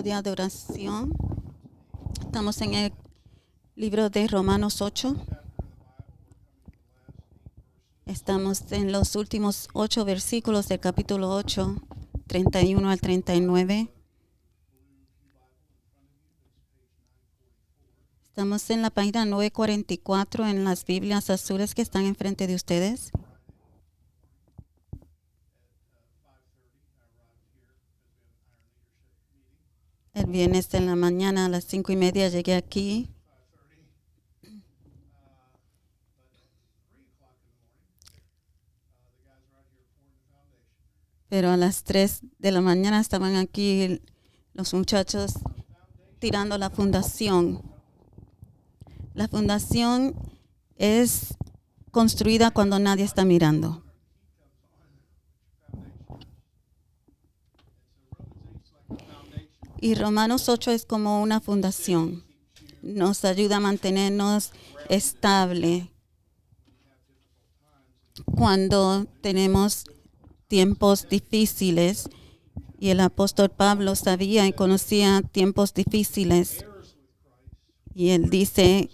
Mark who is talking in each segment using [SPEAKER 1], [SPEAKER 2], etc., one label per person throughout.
[SPEAKER 1] De adoración. Estamos en el libro de Romanos 8. Estamos en los últimos 8 versículos del capítulo 8, 31 al 39. Estamos en la página 944 en las Biblias azules que están enfrente de ustedes. El viernes en la mañana a las 5:30 llegué aquí. Pero a las 3 de la mañana estaban aquí los muchachos tirando la fundación. La fundación es construida cuando nadie está mirando. Y Romanos 8 es como una fundación. Nos ayuda a mantenernos estable cuando tenemos tiempos difíciles. Y el apóstol Pablo sabía y conocía tiempos difíciles. Y él dice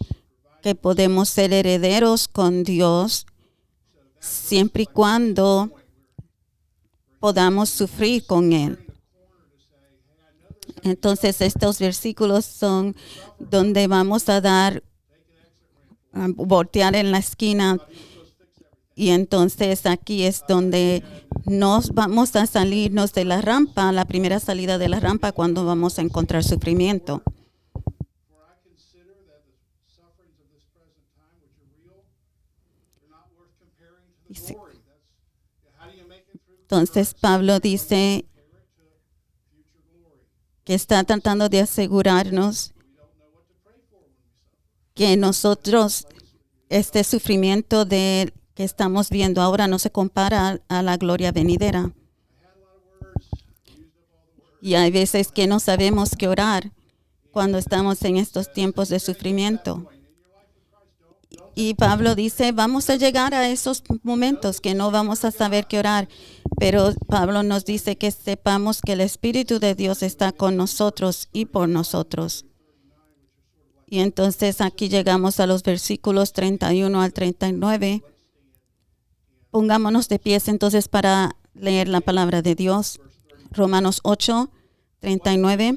[SPEAKER 1] que podemos ser herederos con Dios siempre y cuando podamos sufrir con Él. Entonces estos versículos son donde vamos a voltear en la esquina, y entonces aquí es donde nos vamos a salirnos de la rampa, la primera salida de la rampa, cuando vamos a encontrar sufrimiento. Entonces Pablo dice que está tratando de asegurarnos que nosotros, este sufrimiento que estamos viendo ahora no se compara a la gloria venidera. Y hay veces que no sabemos qué orar cuando estamos en estos tiempos de sufrimiento. Y Pablo dice, vamos a llegar a esos momentos que no vamos a saber qué orar. Pero Pablo nos dice que sepamos que el Espíritu de Dios está con nosotros y por nosotros. Y entonces aquí llegamos a los versículos 31 al 39. Pongámonos de pies entonces para leer la palabra de Dios. Romanos 8, 39.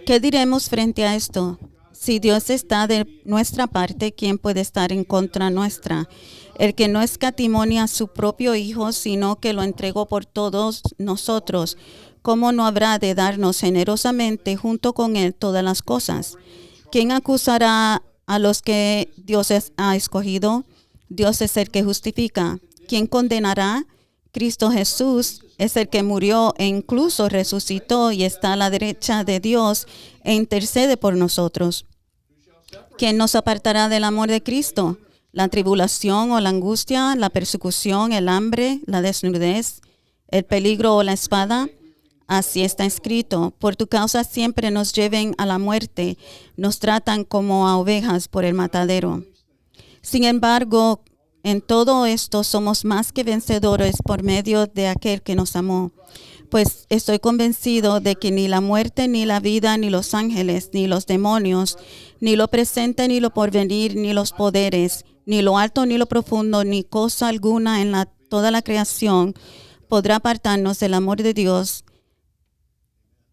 [SPEAKER 1] ¿Qué diremos frente a esto? Si Dios está de nuestra parte, ¿quién puede estar en contra nuestra? El que no escatimonia a su propio Hijo, sino que lo entregó por todos nosotros, ¿cómo no habrá de darnos generosamente junto con Él todas las cosas? ¿Quién acusará a los que Dios ha escogido? Dios es el que justifica. ¿Quién condenará? Cristo Jesús es el que murió e incluso resucitó y está a la derecha de Dios e intercede por nosotros. ¿Quién nos apartará del amor de Cristo? ¿La tribulación o la angustia, la persecución, el hambre, la desnudez, el peligro o la espada? Así está escrito: por tu causa siempre nos lleven a la muerte, nos tratan como a ovejas por el matadero. Sin embargo, en todo esto somos más que vencedores por medio de aquel que nos amó. Pues estoy convencido de que ni la muerte, ni la vida, ni los ángeles, ni los demonios, ni lo presente, ni lo porvenir, ni los poderes, ni lo alto, ni lo profundo, ni cosa alguna en toda la creación podrá apartarnos del amor de Dios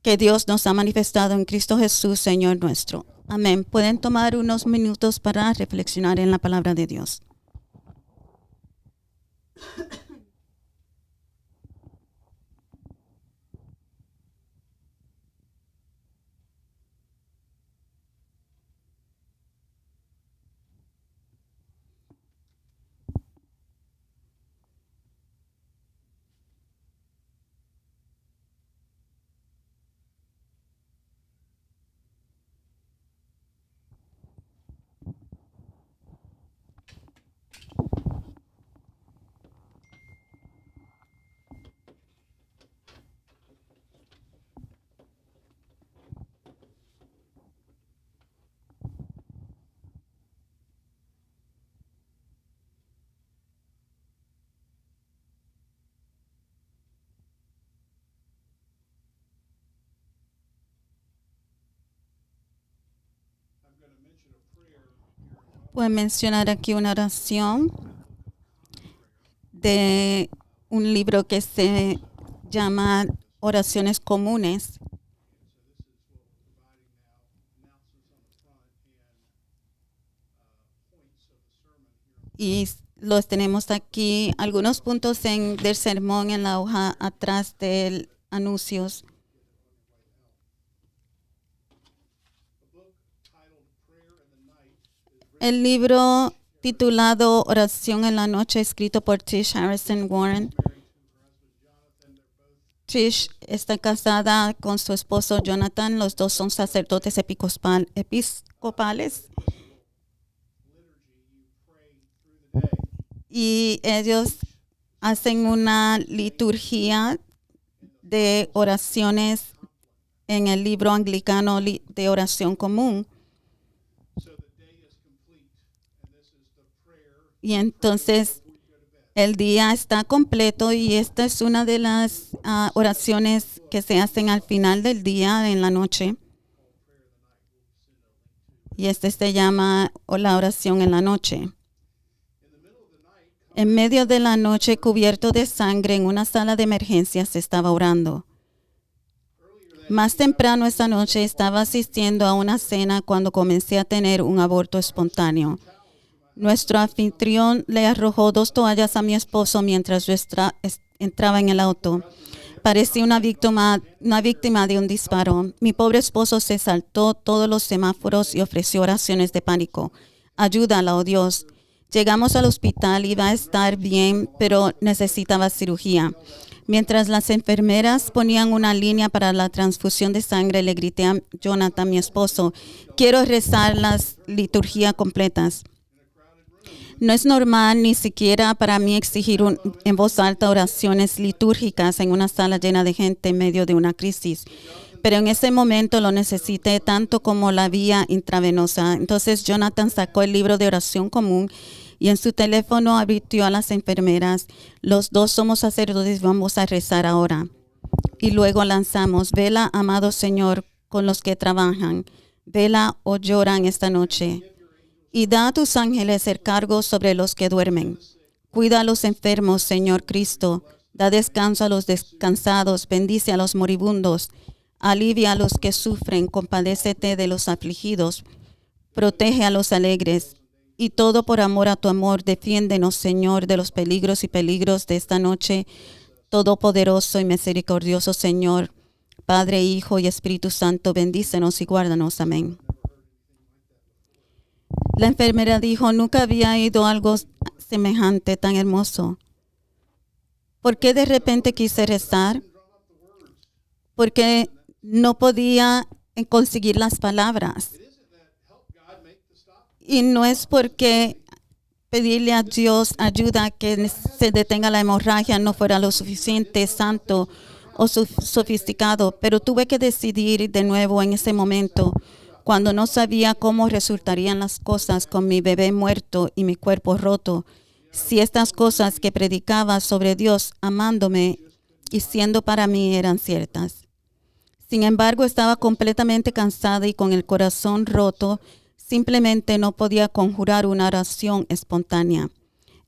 [SPEAKER 1] que Dios nos ha manifestado en Cristo Jesús, Señor nuestro. Amén. Pueden tomar unos minutos para reflexionar en la palabra de Dios. Voy a mencionar aquí una oración de un libro que se llama Oraciones Comunes. Y los tenemos aquí, algunos puntos del sermón en la hoja atrás de anuncios. El libro titulado Oración en la Noche, escrito por Tish Harrison Warren. Tish está casada con su esposo Jonathan. Los dos son sacerdotes episcopales. Y ellos hacen una liturgia de oraciones en el libro anglicano de oración común. Y entonces el día está completo y esta es una de las oraciones que se hacen al final del día, en la noche. Y este se llama la oración en la noche. En medio de la noche, cubierto de sangre, en una sala de emergencias se estaba orando. Más temprano esa noche estaba asistiendo a una cena cuando comencé a tener un aborto espontáneo. Nuestro anfitrión le arrojó 2 toallas a mi esposo mientras yo entraba en el auto. Parecía una víctima de un disparo. Mi pobre esposo se saltó todos los semáforos y ofreció oraciones de pánico. Ayúdala, oh Dios. Llegamos al hospital, iba a estar bien, pero necesitaba cirugía. Mientras las enfermeras ponían una línea para la transfusión de sangre, le grité a Jonathan, mi esposo, quiero rezar las liturgías completas. No es normal ni siquiera para mí exigir en voz alta oraciones litúrgicas en una sala llena de gente en medio de una crisis. Pero en ese momento lo necesité tanto como la vía intravenosa. Entonces Jonathan sacó el libro de oración común y en su teléfono advirtió a las enfermeras, los 2 somos sacerdotes, vamos a rezar ahora. Y luego lanzamos, vela, amado Señor, con los que trabajan, vela o lloran esta noche. Y da a tus ángeles el cargo sobre los que duermen. Cuida a los enfermos, Señor Cristo. Da descanso a los descansados. Bendice a los moribundos. Alivia a los que sufren. Compadécete de los afligidos. Protege a los alegres. Y todo por amor a tu amor. Defiéndenos, Señor, de los peligros y peligros de esta noche. Todopoderoso y misericordioso Señor, Padre, Hijo y Espíritu Santo, bendícenos y guárdanos. Amén. La enfermera dijo, nunca había oído algo semejante, tan hermoso. ¿Por qué de repente quise rezar? Porque no podía conseguir las palabras. Y no es porque pedirle a Dios ayuda que se detenga la hemorragia no fuera lo suficiente santo o sofisticado, pero tuve que decidir de nuevo en ese momento, cuando no sabía cómo resultarían las cosas con mi bebé muerto y mi cuerpo roto, si estas cosas que predicaba sobre Dios amándome y siendo para mí eran ciertas. Sin embargo, estaba completamente cansada y con el corazón roto, simplemente no podía conjurar una oración espontánea.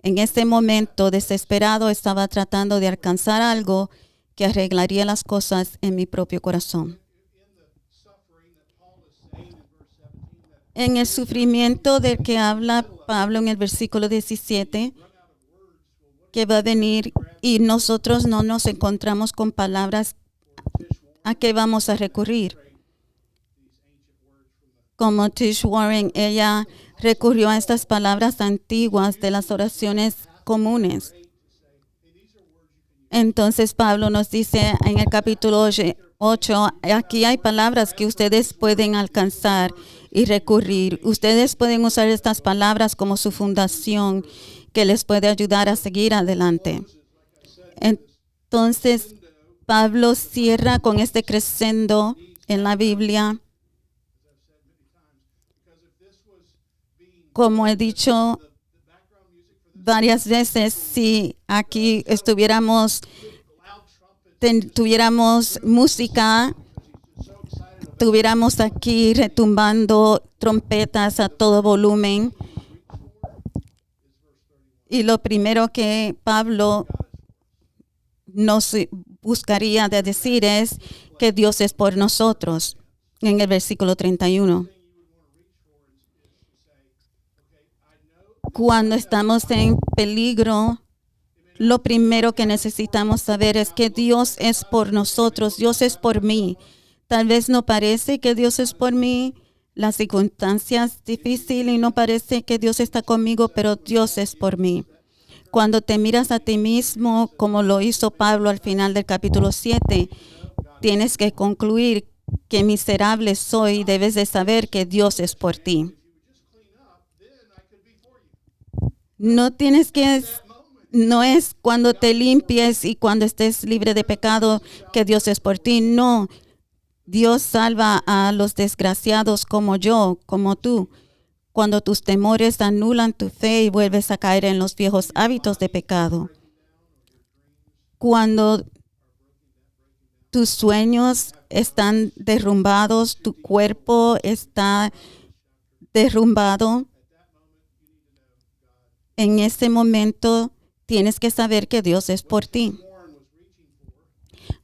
[SPEAKER 1] En ese momento, desesperado, estaba tratando de alcanzar algo que arreglaría las cosas en mi propio corazón. En el sufrimiento del que habla Pablo en el versículo 17, que va a venir y nosotros no nos encontramos con palabras, ¿a qué vamos a recurrir? Como Tish Warren, ella recurrió a estas palabras antiguas de las oraciones comunes. Entonces Pablo nos dice en el capítulo 8, aquí hay palabras que ustedes pueden alcanzar y recurrir. Ustedes pueden usar estas palabras como su fundación que les puede ayudar a seguir adelante. Entonces Pablo cierra con este crescendo en la Biblia. Como he dicho varias veces, si aquí tuviéramos música, tuviéramos aquí retumbando trompetas a todo volumen, Y lo primero que Pablo nos buscaría de decir es que Dios es por nosotros, en el versículo 31. Cuando estamos en peligro, lo primero que necesitamos saber es que Dios es por nosotros, Dios es por mí. Tal vez no parece que Dios es por mí, las circunstancias difíciles y no parece que Dios está conmigo, pero Dios es por mí. Cuando te miras a ti mismo, como lo hizo Pablo al final del capítulo 7, tienes que concluir que miserable soy y debes de saber que Dios es por ti. No es cuando te limpies y cuando estés libre de pecado que Dios es por ti. No, Dios salva a los desgraciados como yo, como tú. Cuando tus temores anulan tu fe y vuelves a caer en los viejos hábitos de pecado. Cuando tus sueños están derrumbados, tu cuerpo está derrumbado, en ese momento tienes que saber que Dios es por ti.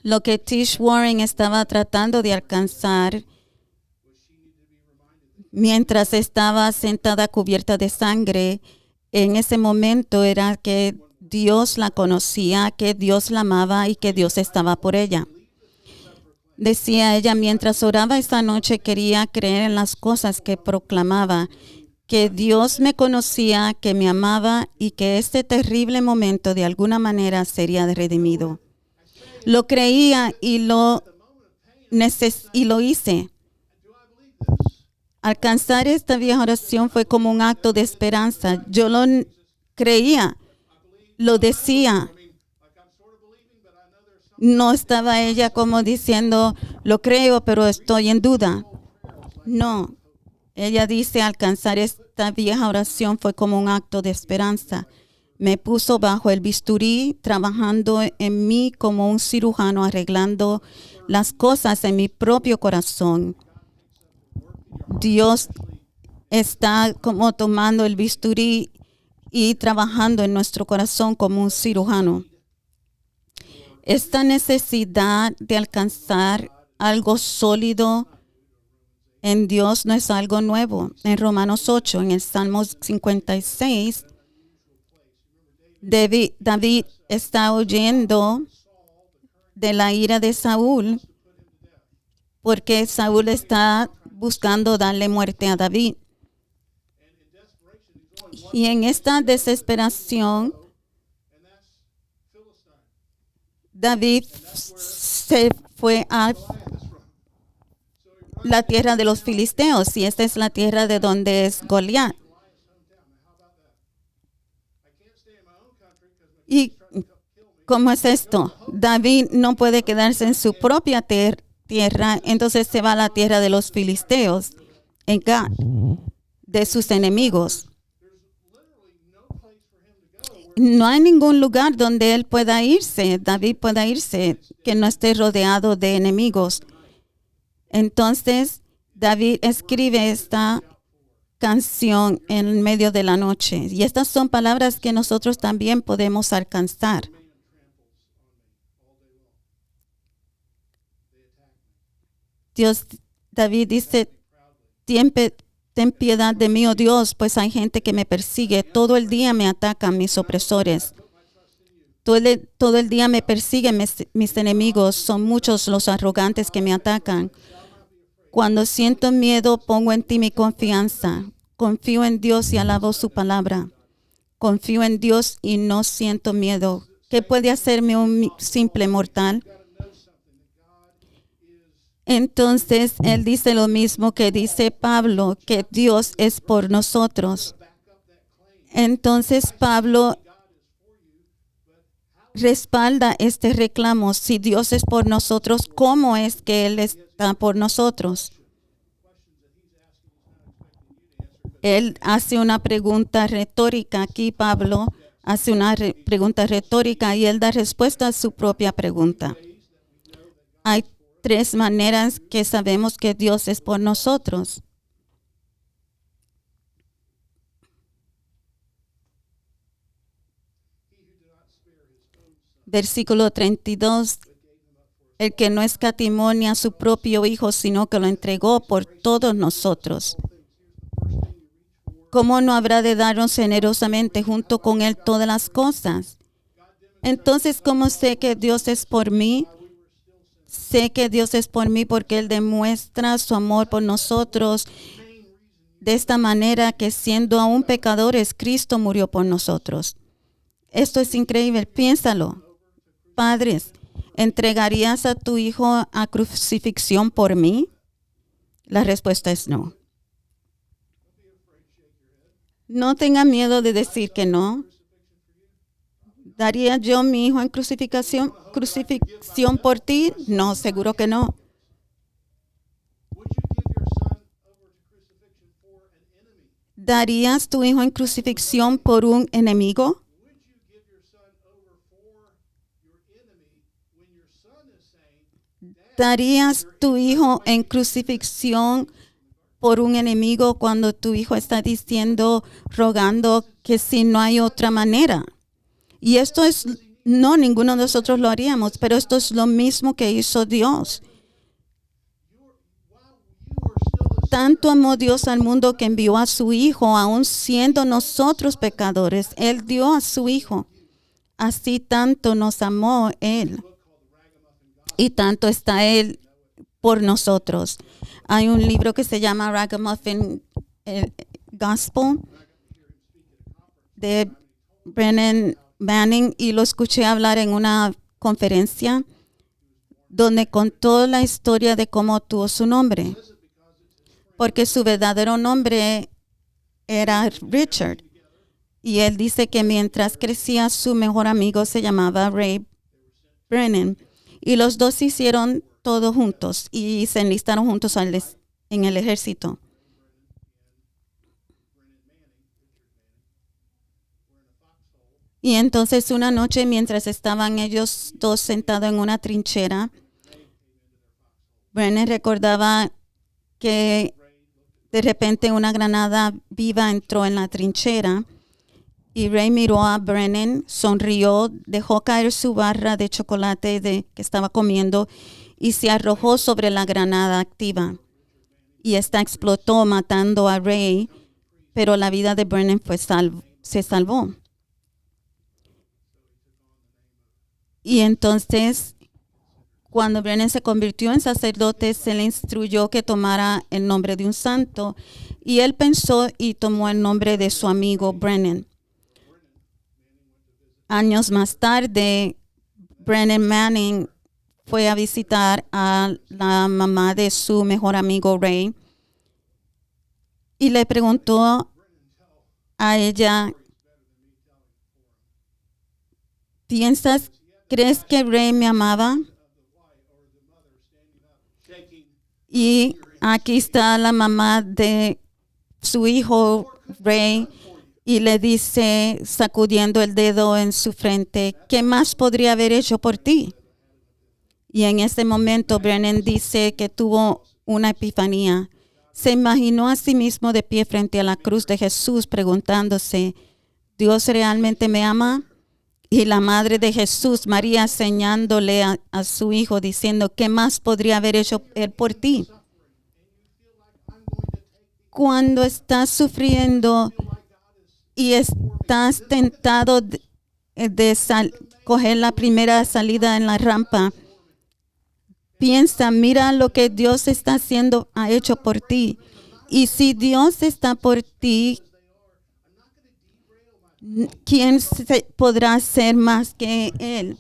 [SPEAKER 1] Lo que Tish Warren estaba tratando de alcanzar mientras estaba sentada cubierta de sangre, en ese momento era que Dios la conocía, que Dios la amaba y que Dios estaba por ella. Decía ella, mientras oraba esta noche quería creer en las cosas que proclamaba, que Dios me conocía, que me amaba y que este terrible momento de alguna manera sería redimido. Lo creía y lo hice. Alcanzar esta vieja oración fue como un acto de esperanza. Yo lo creía, lo decía. No estaba ella como diciendo, lo creo, pero estoy en duda. No. Ella dice, alcanzar esta vieja oración fue como un acto de esperanza. Me puso bajo el bisturí, trabajando en mí como un cirujano, arreglando las cosas en mi propio corazón. Dios está como tomando el bisturí y trabajando en nuestro corazón como un cirujano. Esta necesidad de alcanzar algo sólido en Dios no es algo nuevo. En Romanos 8, en el Salmo 56, David está huyendo de la ira de Saúl porque Saúl está buscando darle muerte a David. Y en esta desesperación, David se fue a la tierra de los filisteos y esta es la tierra de donde es Goliat. ¿Y cómo es esto? David no puede quedarse en su propia tierra, entonces se va a la tierra de los filisteos, en Gad, de sus enemigos. No hay ningún lugar donde él pueda irse, David pueda irse, que no esté rodeado de enemigos. Entonces, David escribe esta canción en medio de la noche. Y estas son palabras que nosotros también podemos alcanzar. David dice, ten piedad de mí, oh Dios, pues hay gente que me persigue. Todo el día me atacan mis opresores. Todo el día me persiguen mis enemigos. Son muchos los arrogantes que me atacan. Cuando siento miedo, pongo en ti mi confianza. Confío en Dios y alabo su palabra. Confío en Dios y no siento miedo. ¿Qué puede hacerme un simple mortal? Entonces, él dice lo mismo que dice Pablo, que Dios es por nosotros. Entonces, Pablo respalda este reclamo. Si Dios es por nosotros, ¿cómo es que Él está por nosotros? Él hace una pregunta retórica. Aquí Pablo hace una pregunta retórica y él da respuesta a su propia pregunta. Hay tres maneras que sabemos que Dios es por nosotros. Versículo 32. El que no escatimó ni a su propio Hijo, sino que lo entregó por todos nosotros. ¿Cómo no habrá de darnos generosamente junto con Él todas las cosas? Entonces, ¿cómo sé que Dios es por mí? Sé que Dios es por mí porque Él demuestra su amor por nosotros de esta manera, que siendo aún pecadores, Cristo murió por nosotros. Esto es increíble. Piénsalo. Padres, ¿entregarías a tu hijo a crucifixión por mí? La respuesta es no. No tenga miedo de decir que no. ¿Daría yo mi hijo en crucifixión por ti? No, seguro que no. ¿Darías tu hijo en crucifixión por un enemigo? ¿Darías tu hijo en crucifixión por un enemigo cuando tu hijo está diciendo, rogando que si no hay otra manera? Y esto es, no, ninguno de nosotros lo haríamos, pero esto es lo mismo que hizo Dios. Tanto amó Dios al mundo que envió a su Hijo, aun siendo nosotros pecadores. Él dio a su Hijo. Así tanto nos amó Él. Y tanto está Él por nosotros. Hay un libro que se llama Ragamuffin Gospel de Brennan Manning, y lo escuché hablar en una conferencia donde contó la historia de cómo tuvo su nombre. Porque su verdadero nombre era Richard. Y él dice que mientras crecía, su mejor amigo se llamaba Ray Brennan. Y los dos hicieron todo juntos y se enlistaron juntos en el ejército. Y entonces una noche, mientras estaban ellos dos sentados en una trinchera, Brennan recordaba que de repente una granada viva entró en la trinchera y Ray miró a Brennan, sonrió, dejó caer su barra de chocolate que estaba comiendo y se arrojó sobre la granada activa. Y esta explotó matando a Ray, pero la vida de Brennan se salvó. Y entonces, cuando Brennan se convirtió en sacerdote, se le instruyó que tomara el nombre de un santo. Y él pensó y tomó el nombre de su amigo Brennan. Años más tarde, Brennan Manning fue a visitar a la mamá de su mejor amigo Ray y le preguntó a ella, ¿crees que Ray me amaba? Y aquí está la mamá de su hijo Ray y le dice, sacudiendo el dedo en su frente, ¿qué más podría haber hecho por ti? Y en ese momento Brennan dice que tuvo una epifanía. Se imaginó a sí mismo de pie frente a la cruz de Jesús preguntándose, ¿Dios realmente me ama? Y la madre de Jesús, María, enseñándole a su hijo, diciendo, ¿qué más podría haber hecho él por ti? Cuando estás sufriendo y estás tentado de coger la primera salida en la rampa, piensa, mira lo que Dios ha hecho por ti. Y si Dios está por ti, ¿quién podrá ser más que Él?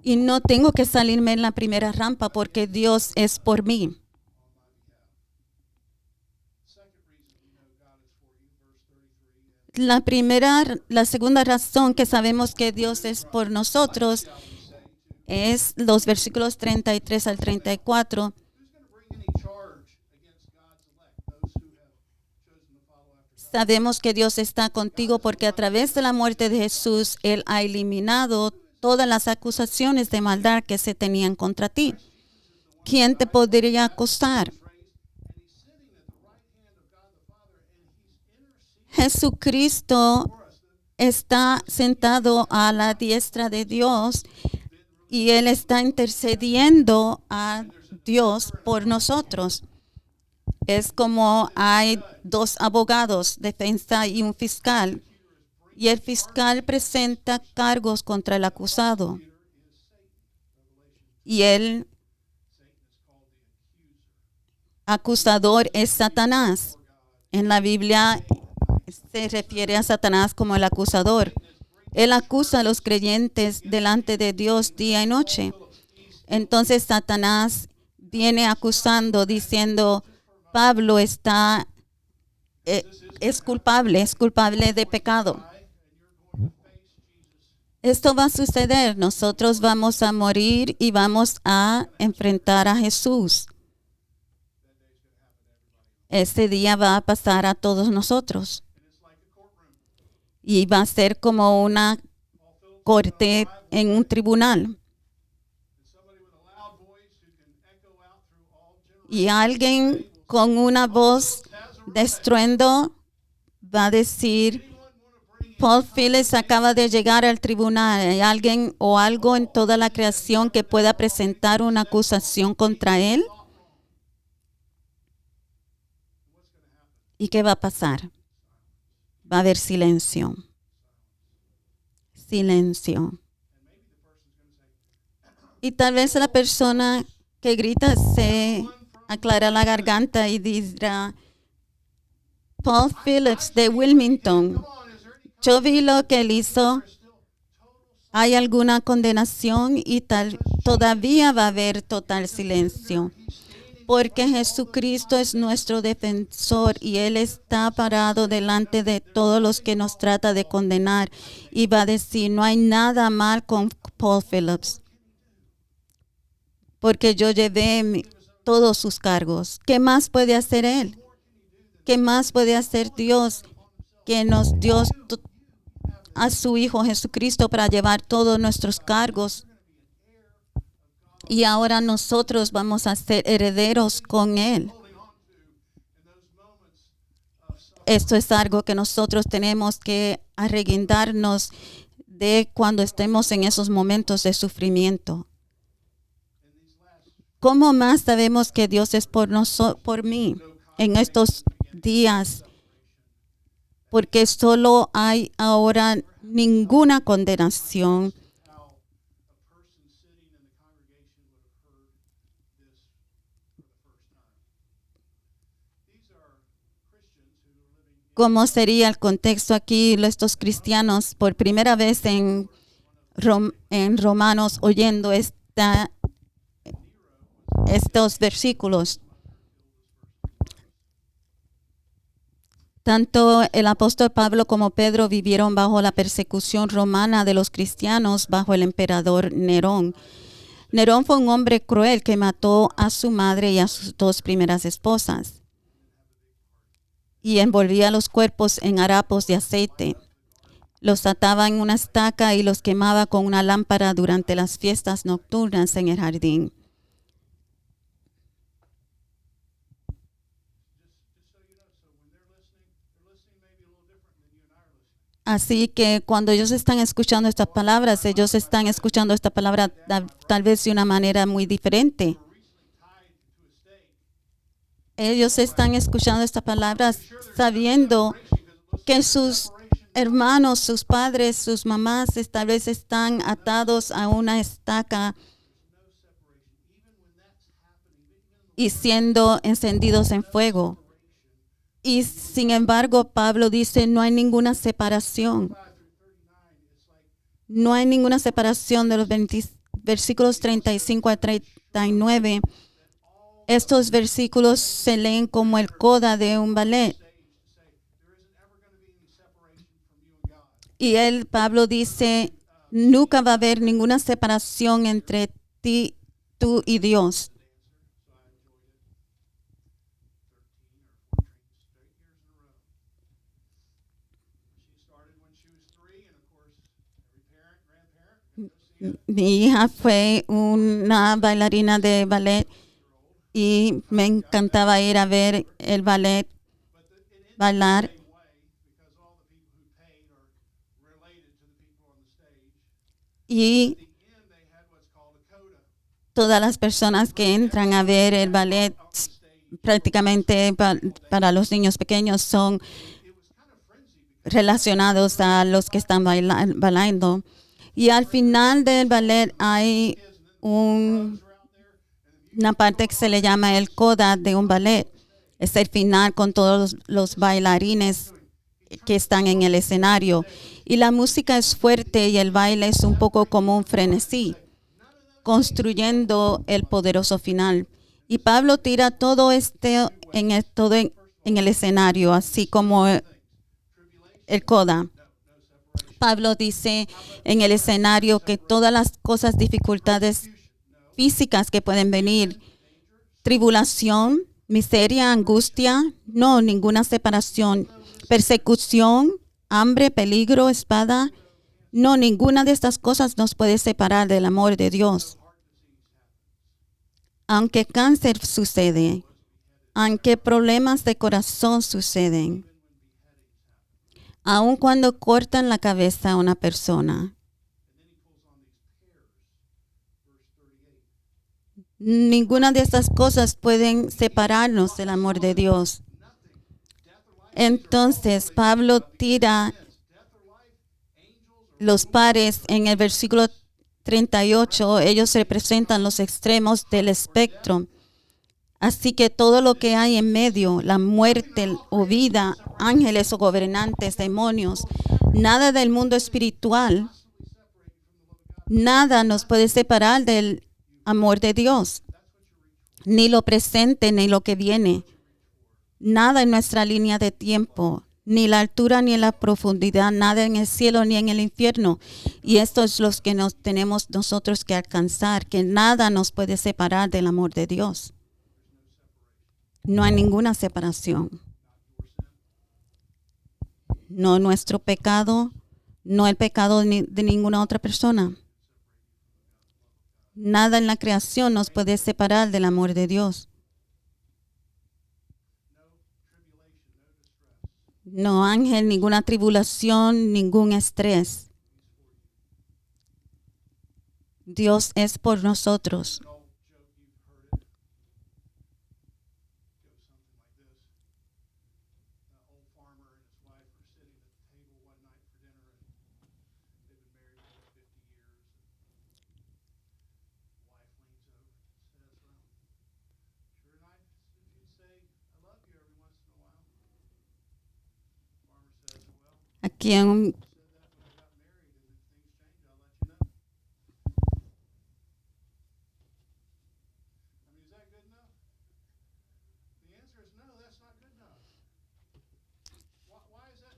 [SPEAKER 1] Y no tengo que salirme en la primera rampa porque Dios es por mí. La segunda razón que sabemos que Dios es por nosotros es los versículos 33 al 34. Sabemos que Dios está contigo porque a través de la muerte de Jesús, Él ha eliminado todas las acusaciones de maldad que se tenían contra ti. ¿Quién te podría acusar? Jesucristo está sentado a la diestra de Dios y Él está intercediendo a Dios por nosotros. Es como hay dos abogados, defensa y un fiscal. Y el fiscal presenta cargos contra el acusado. Y el acusador es Satanás. En la Biblia se refiere a Satanás como el acusador. Él acusa a los creyentes delante de Dios día y noche. Entonces Satanás viene acusando, diciendo, Pablo es culpable de pecado. Esto va a suceder. Nosotros vamos a morir y vamos a enfrentar a Jesús. Este día va a pasar a todos nosotros. Y va a ser como una corte en un tribunal. Y alguien con una voz de estruendo va a decir, Paul Phillips acaba de llegar al tribunal. ¿Hay alguien o algo en toda la creación que pueda presentar una acusación contra él? ¿Y qué va a pasar? Va a haber silencio. Silencio. Y tal vez la persona que grita se aclara la garganta y dirá, Paul Phillips de Wilmington, yo vi lo que él hizo. ¿Hay alguna condenación? Y todavía va a haber total silencio. Porque Jesucristo es nuestro defensor y Él está parado delante de todos los que nos trata de condenar. Y va a decir, no hay nada mal con Paul Phillips. Porque yo llevé todos sus cargos. ¿Qué más puede hacer Él? ¿Qué más puede hacer Dios que nos dio a su Hijo Jesucristo para llevar todos nuestros cargos? Y ahora nosotros vamos a ser herederos con Él. Esto es algo que nosotros tenemos que arreguindarnos de cuando estemos en esos momentos de sufrimiento. ¿Cómo más sabemos que Dios es por mí en estos días? Porque solo hay ahora ninguna condenación. ¿Cómo sería el contexto aquí? Estos cristianos por primera vez en Romanos oyendo estos versículos. Tanto el apóstol Pablo como Pedro vivieron bajo la persecución romana de los cristianos bajo el emperador Nerón. Nerón fue un hombre cruel que mató a su madre y a sus dos primeras esposas y envolvía los cuerpos en harapos de aceite. Los ataba en una estaca y los quemaba con una lámpara durante las fiestas nocturnas en el jardín. Así que cuando ellos están escuchando estas palabras, ellos están escuchando esta palabra tal vez de una manera muy diferente. Ellos están escuchando estas palabras sabiendo que sus hermanos, sus padres, sus mamás tal vez están atados a una estaca y siendo encendidos en fuego. Y sin embargo, Pablo dice, no hay ninguna separación. No hay ninguna separación de los versículos 35 a 39. Estos versículos se leen como el coda de un ballet. Y Pablo dice, nunca va a haber ninguna separación entre tú y Dios. Mi hija fue una bailarina de ballet y me encantaba ir a ver el ballet bailar. Y todas las personas que entran a ver el ballet, prácticamente para los niños pequeños, son relacionados a los que están bailando. Y al final del ballet hay una parte que se le llama el coda de un ballet. Es el final con todos los bailarines que están en el escenario. Y la música es fuerte y el baile es un poco como un frenesí, construyendo el poderoso final. Y Pablo tira todo en el escenario, así como el coda. Pablo dice en el escenario que todas las cosas, dificultades físicas que pueden venir, tribulación, miseria, angustia, no, ninguna separación, persecución, hambre, peligro, espada, no, ninguna de estas cosas nos puede separar del amor de Dios. Aunque cáncer sucede, aunque problemas de corazón suceden, aun cuando cortan la cabeza a una persona, ninguna de estas cosas pueden separarnos del amor de Dios. Entonces, Pablo tira los pares en el versículo 38. Ellos representan los extremos del espectro. Así que todo lo que hay en medio, la muerte o vida, ángeles o gobernantes, demonios, nada del mundo espiritual, nada nos puede separar del amor de Dios, ni lo presente ni lo que viene, nada en nuestra línea de tiempo, ni la altura ni la profundidad, nada en el cielo ni en el infierno. Y esto es lo que tenemos nosotros que alcanzar, que nada nos puede separar del amor de Dios. No hay ninguna separación. No nuestro pecado, no el pecado de ninguna otra persona. Nada en la creación nos puede separar del amor de Dios. No ángel, ninguna tribulación, ningún estrés. Dios es por nosotros. Aquí en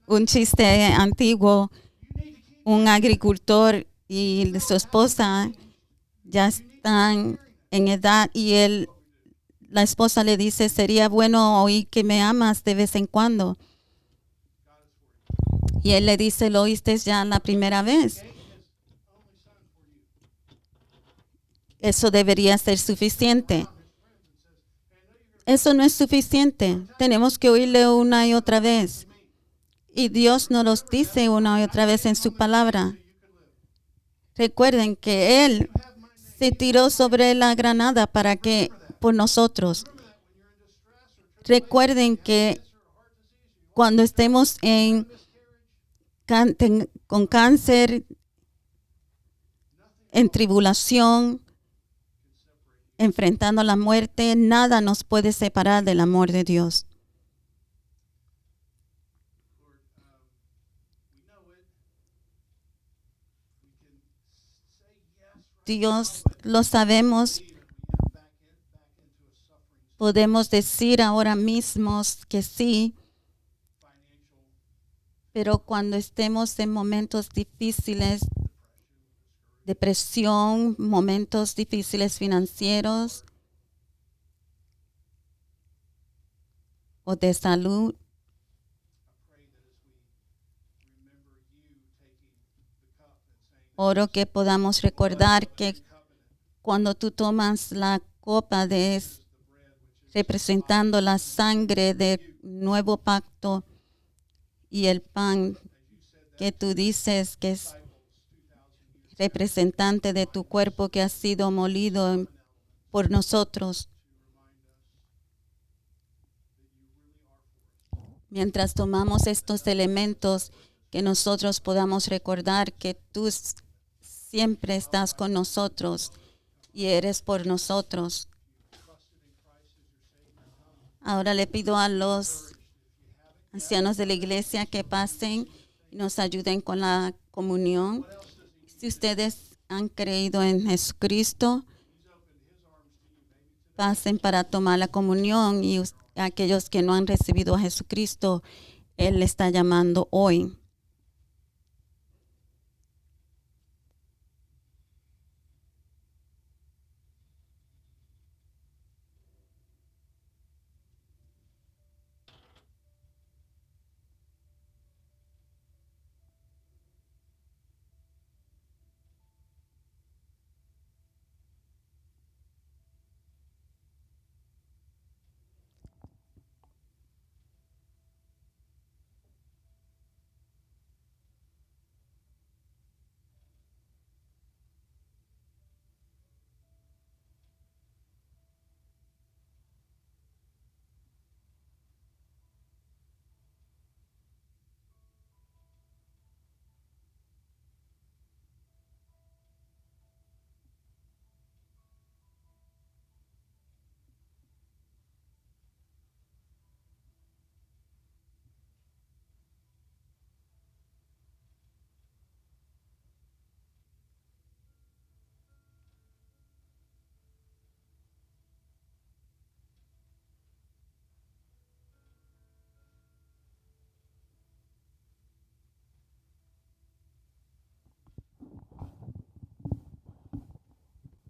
[SPEAKER 1] un chiste antiguo, un agricultor y su esposa ya están en edad y la esposa le dice, sería bueno oír que me amas de vez en cuando. Y él le dice, lo oíste ya la primera vez. Eso debería ser suficiente. Eso no es suficiente. Tenemos que oírle una y otra vez. Y Dios nos los dice una y otra vez en su palabra. Recuerden que Él se tiró sobre la granada por nosotros. Recuerden que cuando estemos con cáncer, en tribulación, enfrentando la muerte, nada nos puede separar del amor de Dios. Dios, lo sabemos. Podemos decir ahora mismo que sí, pero cuando estemos en momentos difíciles, depresión, momentos difíciles financieros o de salud, oro que podamos recordar que cuando tú tomas la copa representando la sangre del nuevo pacto y el pan que tú dices que representante de tu cuerpo que ha sido molido por nosotros. Mientras tomamos estos elementos, que nosotros podamos recordar que tú siempre estás con nosotros y eres por nosotros. Ahora le pido a los ancianos de la iglesia que pasen y nos ayuden con la comunión. Si ustedes han creído en Jesucristo, pasen para tomar la comunión, y aquellos que no han recibido a Jesucristo, Él le está llamando hoy.